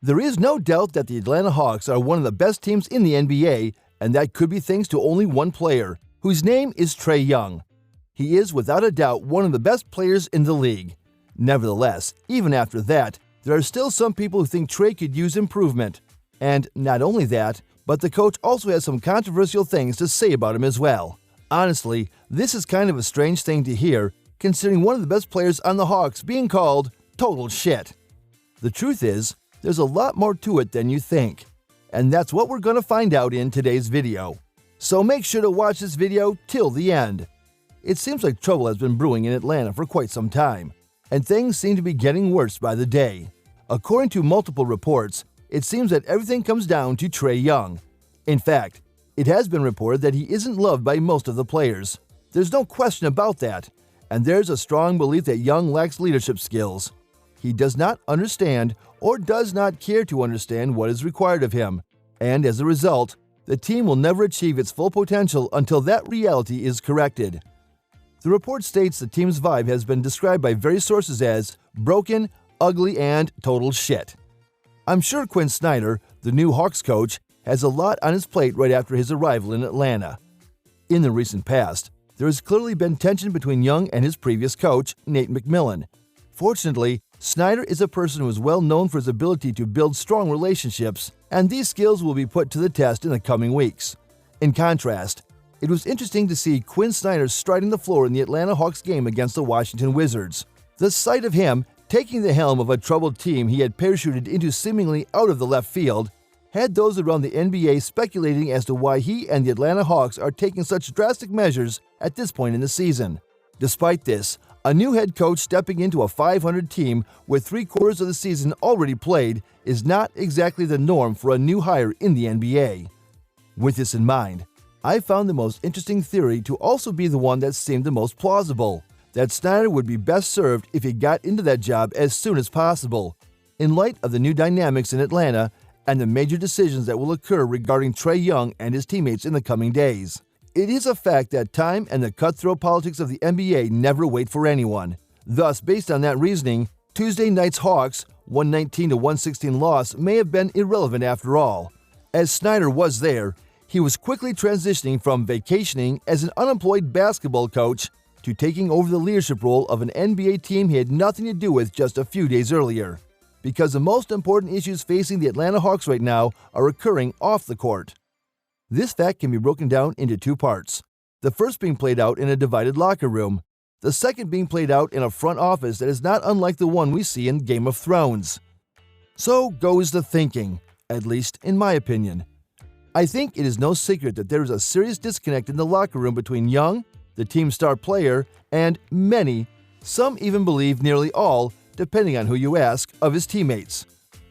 There is no doubt that the Atlanta Hawks are one of the best teams in the NBA, and that could be thanks to only one player, whose name is Trea Young. He is without a doubt one of the best players in the league. Nevertheless, even after that, there are still some people who think Trea could use improvement. And not only that, but the coach also has some controversial things to say about him as well. Honestly, this is kind of a strange thing to hear, considering one of the best players on the Hawks being called total shit. The truth is, there's a lot more to it than you think. And that's what we're going to find out in today's video. So make sure to watch this video till the end. It seems like trouble has been brewing in Atlanta for quite some time, and things seem to be getting worse by the day. According to multiple reports, it seems that everything comes down to Trea Young. In fact, it has been reported that he isn't loved by most of the players. There's no question about that, and there's a strong belief that Young lacks leadership skills. He does not understand or does not care to understand what is required of him, and as a result, the team will never achieve its full potential until that reality is corrected. The report states the team's vibe has been described by various sources as broken, ugly, and total shit. I'm sure Quinn Snyder, the new Hawks coach, has a lot on his plate right after his arrival in Atlanta. In the recent past, there has clearly been tension between Young and his previous coach, Nate McMillan. Fortunately, Snyder is a person who is well known for his ability to build strong relationships, and these skills will be put to the test in the coming weeks. In contrast, it was interesting to see Quinn Snyder striding the floor in the Atlanta Hawks game against the Washington Wizards. The sight of him taking the helm of a troubled team he had parachuted into seemingly out of the left field had those around the NBA speculating as to why he and the Atlanta Hawks are taking such drastic measures at this point in the season. Despite this, a new head coach stepping into a .500 team with 3/4 of the season already played is not exactly the norm for a new hire in the NBA. With this in mind, I found the most interesting theory to also be the one that seemed the most plausible, that Snyder would be best served if he got into that job as soon as possible, in light of the new dynamics in Atlanta and the major decisions that will occur regarding Trea Young and his teammates in the coming days. It is a fact that time and the cutthroat politics of the NBA never wait for anyone. Thus, based on that reasoning, Tuesday night's Hawks' 119-116 loss may have been irrelevant after all. As Snyder was there, he was quickly transitioning from vacationing as an unemployed basketball coach to taking over the leadership role of an NBA team he had nothing to do with just a few days earlier. Because the most important issues facing the Atlanta Hawks right now are occurring off the court. This fact can be broken down into two parts. The first being played out in a divided locker room. The second being played out in a front office that is not unlike the one we see in Game of Thrones. So goes the thinking, at least in my opinion. I think it is no secret that there is a serious disconnect in the locker room between Young, the team's star player, and many, some even believe nearly all, depending on who you ask, of his teammates.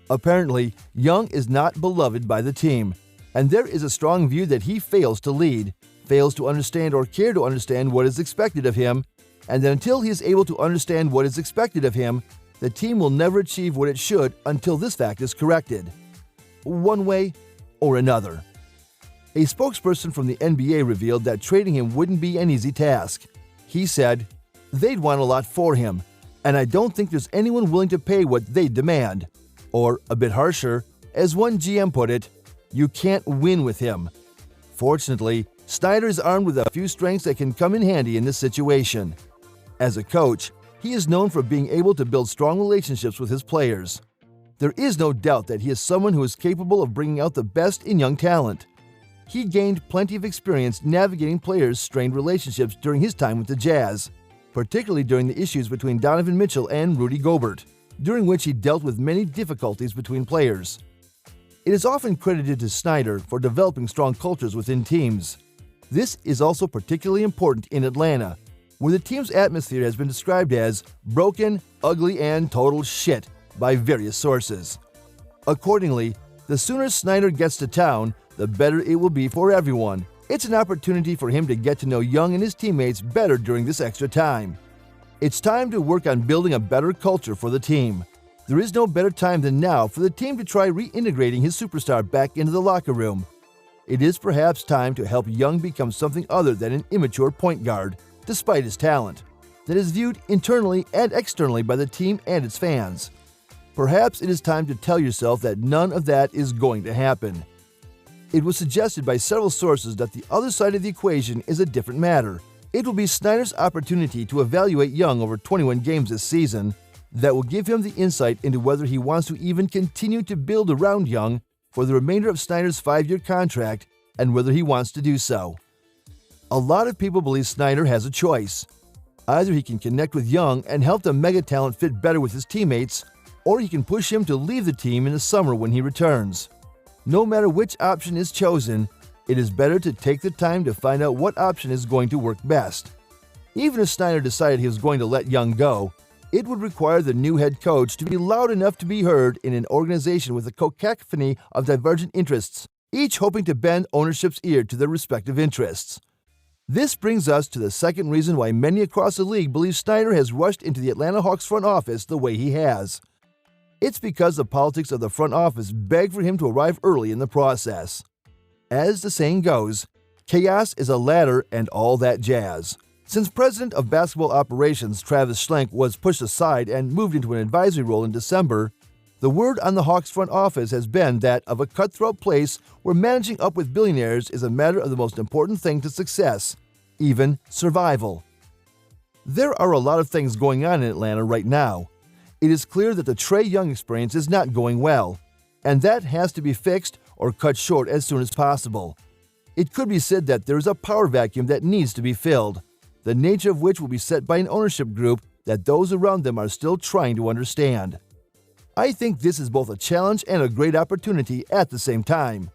Apparently, Young is not beloved by the team, and there is a strong view that he fails to lead, fails to understand or care to understand what is expected of him, and that until he is able to understand what is expected of him, the team will never achieve what it should until this fact is corrected, one way or another. A spokesperson from the NBA revealed that trading him wouldn't be an easy task. He said, "They'd want a lot for him, and I don't think there's anyone willing to pay what they demand." Or, a bit harsher, as one GM put it, "You can't win with him." Fortunately, Snyder is armed with a few strengths that can come in handy in this situation. As a coach, he is known for being able to build strong relationships with his players. There is no doubt that he is someone who is capable of bringing out the best in young talent. He gained plenty of experience navigating players' strained relationships during his time with the Jazz, particularly during the issues between Donovan Mitchell and Rudy Gobert, during which he dealt with many difficulties between players. It is often credited to Snyder for developing strong cultures within teams. This is also particularly important in Atlanta, where the team's atmosphere has been described as broken, ugly, and total shit by various sources. Accordingly, the sooner Snyder gets to town, the better it will be for everyone. It's an opportunity for him to get to know Young and his teammates better during this extra time. It's time to work on building a better culture for the team. There is no better time than now for the team to try reintegrating his superstar back into the locker room. It is perhaps time to help Young become something other than an immature point guard, despite his talent, that is viewed internally and externally by the team and its fans. Perhaps it is time to tell yourself that none of that is going to happen. It was suggested by several sources that the other side of the equation is a different matter. It will be Snyder's opportunity to evaluate Young over 21 games this season that will give him the insight into whether he wants to even continue to build around Young for the remainder of Snyder's 5-year contract and whether he wants to do so. A lot of people believe Snyder has a choice. Either he can connect with Young and help the mega talent fit better with his teammates, or he can push him to leave the team in the summer when he returns. No matter which option is chosen, it is better to take the time to find out what option is going to work best. Even if Snyder decided he was going to let Young go, it would require the new head coach to be loud enough to be heard in an organization with a cacophony of divergent interests, each hoping to bend ownership's ear to their respective interests. This brings us to the second reason why many across the league believe Snyder has rushed into the Atlanta Hawks front office the way he has. It's because the politics of the front office beg for him to arrive early in the process. As the saying goes, chaos is a ladder and all that jazz. Since President of Basketball Operations Travis Schlenk was pushed aside and moved into an advisory role in December, the word on the Hawks front office has been that of a cutthroat place where managing up with billionaires is a matter of the most important thing to success, even survival. There are a lot of things going on in Atlanta right now. It is clear that the Trea Young experience is not going well, and that has to be fixed or cut short as soon as possible. It could be said that there is a power vacuum that needs to be filled, the nature of which will be set by an ownership group that those around them are still trying to understand. I think this is both a challenge and a great opportunity at the same time.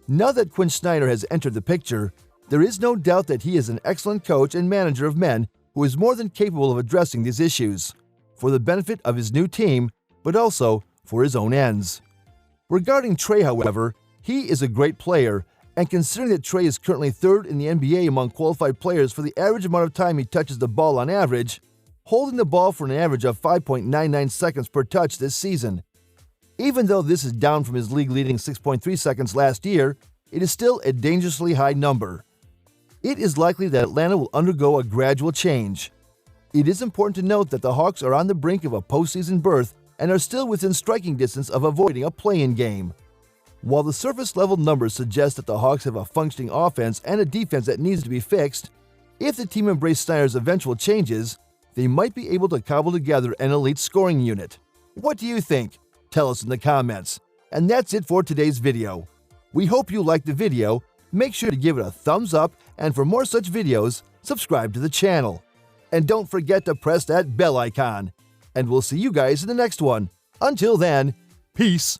Now that Quinn Snyder has entered the picture, there is no doubt that he is an excellent coach and manager of men who is more than capable of addressing these issues, for the benefit of his new team, but also for his own ends. Regarding Trea, however, he is a great player, and considering that Trea is currently third in the NBA among qualified players for the average amount of time he touches the ball on average, holding the ball for an average of 5.99 seconds per touch this season. Even though this is down from his league-leading 6.3 seconds last year, it is still a dangerously high number. It is likely that Atlanta will undergo a gradual change. It is important to note that the Hawks are on the brink of a postseason berth and are still within striking distance of avoiding a play-in game. While the surface-level numbers suggest that the Hawks have a functioning offense and a defense that needs to be fixed, if the team embraced Snyder's eventual changes, they might be able to cobble together an elite scoring unit. What do you think? Tell us in the comments. And that's it for today's video. We hope you liked the video. Make sure to give it a thumbs up, and for more such videos, subscribe to the channel. And don't forget to press that bell icon. And we'll see you guys in the next one. Until then, peace.